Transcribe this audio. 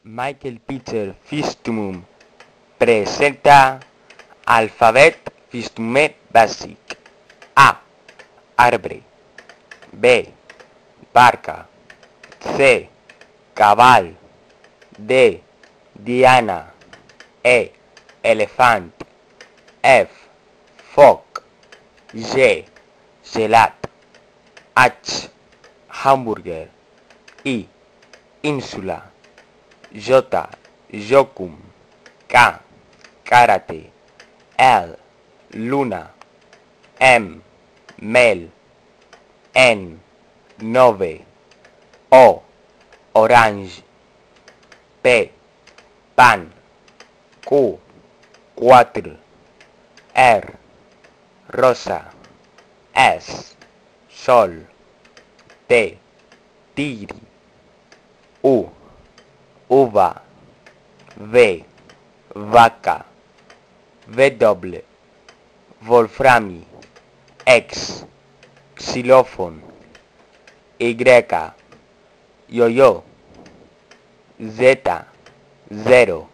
Michael Pitcher Fistumum presenta Alphabet Fistume Basic. A. Arbre. B. Barca. C. Cabal. D. Diana. E. Elefant. F. Foc. G. Gelat. H. Hamburger. I. Ínsula. J. Jocum. K. Karate. L. Luna. M. Mel. N. Nove. O. Orange. P. Pan. Q. Cuatro. R. Rosa. S. Sol. T. Tigre. U. Uva. V. Vaca. W. Wolframi. X. Xilófono. Y. Yo-yo. Z. Zero.